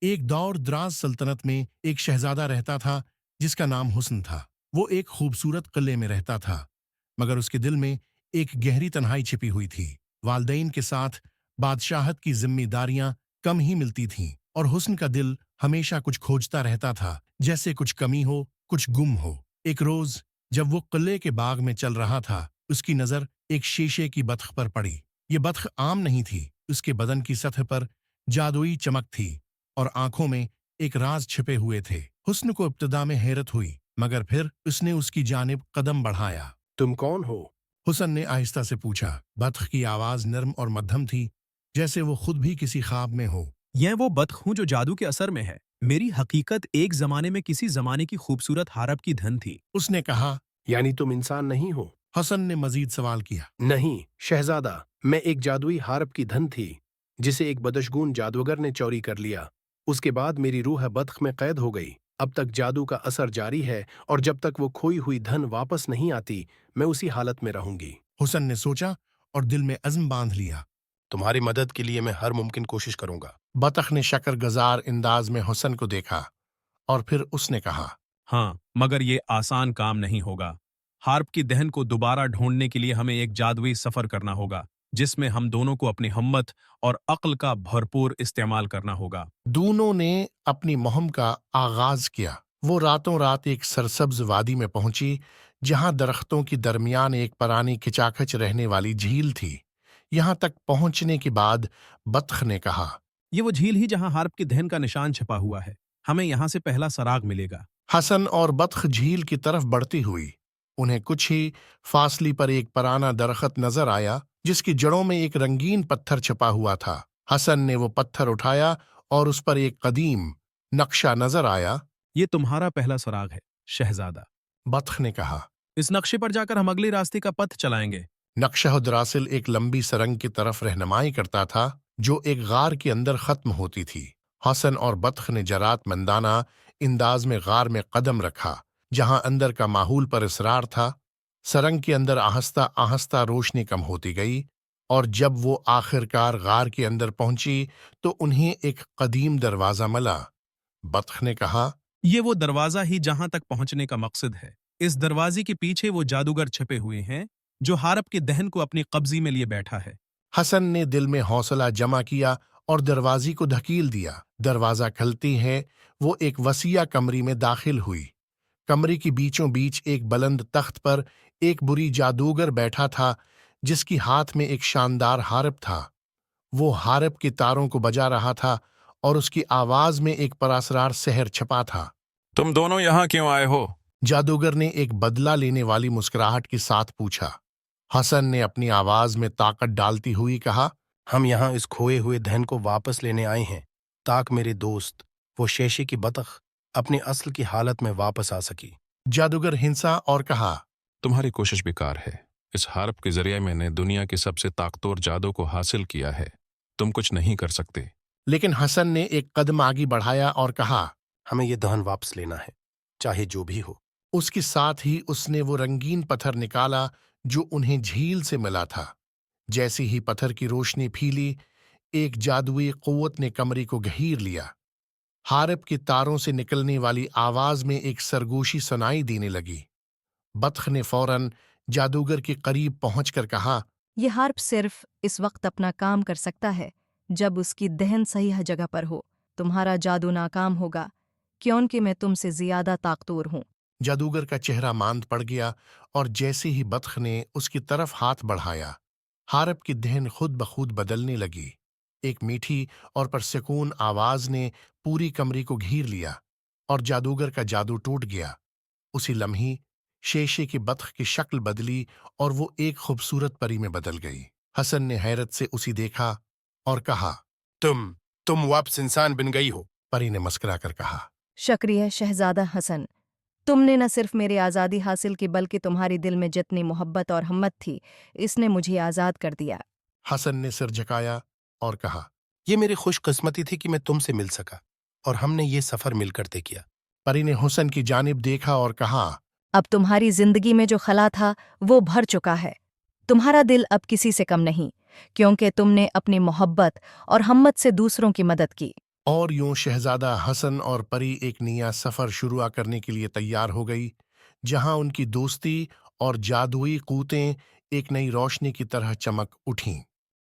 ایک دور دراز سلطنت میں ایک شہزادہ رہتا تھا جس کا نام حسن تھا۔ وہ ایک خوبصورت قلعے میں رہتا تھا، مگر اس کے دل میں ایک گہری تنہائی چھپی ہوئی تھی۔ والدین کے ساتھ بادشاہت کی ذمہ داریاں کم ہی ملتی تھیں، اور حسن کا دل ہمیشہ کچھ کھوجتا رہتا تھا، جیسے کچھ کمی ہو، کچھ گم ہو۔ ایک روز جب وہ قلعے کے باغ میں چل رہا تھا، اس کی نظر ایک شیشے کی بطخ پر پڑی۔ یہ بطخ عام نہیں تھی، اس کے بدن کی سطح پر جادوئی چمک تھی اور آنکھوں میں ایک راز چھپے ہوئے تھے۔ حسن کو ابتدا میں حیرت ہوئی، مگر پھر اس نے اس کی جانب قدم بڑھایا۔ تم کون ہو؟ حسن نے آہستہ سے پوچھا۔ بطخ کی آواز نرم اور مدھم تھی، جیسے وہ خود بھی کسی خواب میں ہو۔ یہ وہ بطخ ہوں جو جادو کے اثر میں ہے۔ میری حقیقت ایک زمانے میں کسی زمانے کی خوبصورت ہارپ کی دھن تھی۔ اس نے کہا۔ یعنی تم انسان نہیں ہو؟ حسن نے مزید سوال کیا۔ نہیں شہزادہ، میں ایک جادوئی ہارپ کی دھن تھی جسے ایک بدشگون جادوگر نے چوری کر لیا۔ اس کے بعد میری روح بطخ میں قید ہو گئی۔ اب تک جادو کا اثر جاری ہے، اور جب تک وہ کھوئی ہوئی دھن واپس نہیں آتی میں اسی حالت میں رہوں گی۔ حسن نے سوچا اور دل میں عزم باندھ لیا۔ تمہاری مدد کے لیے میں ہر ممکن کوشش کروں گا۔ بطخ نے شکر گزار انداز میں حسن کو دیکھا اور پھر اس نے کہا۔ ہاں، مگر یہ آسان کام نہیں ہوگا۔ ہارپ کی دہن کو دوبارہ ڈھونڈنے کے لیے ہمیں ایک جادوئی سفر کرنا ہوگا، جس میں ہم دونوں کو اپنی ہمت اور عقل کا بھرپور استعمال کرنا ہوگا۔ دونوں نے اپنی مہم کا آغاز کیا۔ وہ راتوں رات ایک سرسبز وادی میں پہنچی، جہاں درختوں کی درمیان ایک پرانی کھچاکھچ رہنے والی جھیل تھی۔ یہاں تک پہنچنے کے بعد بطخ نے کہا۔ یہ وہ جھیل ہی جہاں ہارپ کی دہن کا نشان چھپا ہوا ہے۔ ہمیں یہاں سے پہلا سراغ ملے گا۔ حسن اور بطخ جھیل کی طرف بڑھتی ہوئی۔ انہیں کچھ ہی فاصلے پر ایک پرانا درخت نظر آیا جس کی جڑوں میں ایک رنگین پتھر چھپا ہوا تھا۔ حسن نے وہ پتھر اٹھایا اور اس پر ایک قدیم نقشہ نظر آیا۔ یہ تمہارا پہلا سراغ ہے شہزادہ، بطخ نے کہا۔ اس نقشے پر جا کر ہم اگلے راستے کا پتھ چلائیں گے۔ نقشہ دراصل ایک لمبی سرنگ کی طرف رہنمائی کرتا تھا جو ایک غار کے اندر ختم ہوتی تھی۔ حسن اور بطخ نے جرات مندانہ انداز میں غار میں قدم رکھا، جہاں اندر کا ماحول پر اصرار تھا۔ سرنگ کے اندر آہستہ آہستہ روشنی کم ہوتی گئی، اور جب وہ آخرکار غار کے اندر پہنچی تو انہیں ایک قدیم دروازہ ملا۔ بطخ نے کہا۔ یہ وہ دروازہ ہی جہاں تک پہنچنے کا مقصد ہے۔ اس دروازے کے پیچھے وہ جادوگر چھپے ہوئے ہیں جو ہارپ کی دہن کو اپنی قبضی میں لیے بیٹھا ہے۔ حسن نے دل میں حوصلہ جمع کیا اور دروازے کو دھکیل دیا۔ دروازہ کھلتی ہے وہ ایک وسیع کمری میں داخل ہوئی۔ کمرے کی بیچوں بیچ ایک بلند تخت پر ایک بری جادوگر بیٹھا تھا جس کی ہاتھ میں ایک شاندار ہارپ تھا۔ وہ ہارپ کے تاروں کو بجا رہا تھا اور اس کی آواز میں ایک پراسرار سحر چھپا تھا۔ تم دونوں یہاں کیوں آئے ہو؟ جادوگر نے ایک بدلہ لینے والی مسکراہٹ کے ساتھ پوچھا۔ حسن نے اپنی آواز میں طاقت ڈالتی ہوئی کہا۔ ہم یہاں اس کھوئے ہوئے دہن کو واپس لینے آئے ہیں تاکہ میرے دوست وہ شیشے کی بطخ اپنی اصل کی حالت میں واپس آ سکی۔ جادوگر ہنسا اور کہا۔ تمہاری کوشش بیکار ہے۔ اس ہارپ کے ذریعے میں نے دنیا کے سب سے طاقتور جادو کو حاصل کیا ہے۔ تم کچھ نہیں کر سکتے۔ لیکن حسن نے ایک قدم آگے بڑھایا اور کہا۔ ہمیں یہ دہن واپس لینا ہے، چاہے جو بھی ہو۔ اس کے ساتھ ہی اس نے وہ رنگین پتھر نکالا جو انہیں جھیل سے ملا تھا۔ جیسی ہی پتھر کی روشنی پھیلی، ایک جادوئی قوت نے کمرے کو گھیر لیا۔ ہارپ کے تاروں سے نکلنے والی آواز میں ایک سرگوشی سنائی دینے لگی۔ بطخ نے فوراً جادوگر کے قریب پہنچ کر کہا۔ یہ ہارپ صرف اس وقت اپنا کام کر سکتا ہے جب اس کی دہن صحیح جگہ پر ہو۔ تمہارا جادو ناکام ہوگا کیونکہ میں تم سے زیادہ طاقتور ہوں۔ جادوگر کا چہرہ ماند پڑ گیا، اور جیسے ہی بطخ نے اس کی طرف ہاتھ بڑھایا، ہارپ کی دہن خود بخود بدلنے لگی۔ ایک میٹھی اور پرسکون آواز نے پوری کمرے کو گھیر لیا، اور جادوگر کا جادو ٹوٹ گیا۔ اسی لمحے شیشے کی بطخ کی شکل بدلی اور وہ ایک خوبصورت پری میں بدل گئی۔ حسن نے حیرت سے اسے دیکھا اور کہا۔ تم واپس انسان بن گئی ہو۔ پری نے مسکرا کر کہا۔ شکریہ شہزادہ حسن، تم نے نہ صرف میری آزادی حاصل کی بلکہ تمہاری دل میں جتنی محبت اور ہمت تھی اس نے مجھے آزاد کر دیا۔ حسن نے سر جھکایا اور کہا۔ یہ میری خوش قسمتی تھی کہ میں تم سے مل سکا، اور ہم نے یہ سفر مل کر طے کیا۔ پری نے حسن کی جانب دیکھا اور کہا۔ اب تمہاری زندگی میں جو خلا تھا وہ بھر چکا ہے۔ تمہارا دل اب کسی سے کم نہیں، کیونکہ تم نے اپنی محبت اور ہمت سے دوسروں کی مدد کی۔ اور یوں شہزادہ حسن اور پری ایک نیا سفر شروع کرنے کے لیے تیار ہو گئی، جہاں ان کی دوستی اور جادوئی قوتیں ایک نئی روشنی کی طرح چمک اٹھیں۔